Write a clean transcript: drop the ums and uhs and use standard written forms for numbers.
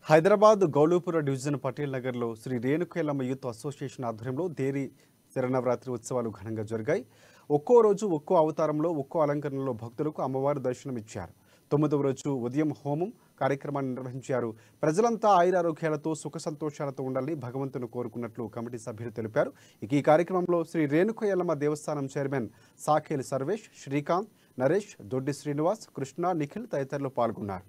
Hyderabad గౌలుపుర division Patel నగర్లో Shri రేణుకయలమ్మ youth association ఆధ్వర్యంలో దేరి శరన్నవరాత్రి ఉత్సవాలు ఘనంగా జరిగాయి. ఒక్కో రోజు ఒక్కో అవతారంలో ఒక్కో అలంకరణలో భక్తులకు అమ్మవారు దర్శనమిచ్చారు. 9వ రోజు ఉదయం హోమం కార్యక్రమాన్ని నిర్వహించారు. ప్రజలంతా ఆయురారోగ్యాలతో సుఖ సంతోషాలతో ఉండాలని భగవంతుని కోరుకున్నట్లు కమిటీ సభ్యులు తెలిపారు. ఇక ఈ కార్యక్రమంలో శ్రీ రేణుకయలమ్మ దేవస్థానం చైర్మన్ సాఖేల్ సర్వేష్, శ్రీకాంత్, నరేష్, దొడ్డి శ్రీనివాస్, కృష్ణ, నిఖిల్ తదితరులు పాల్గొన్నారు.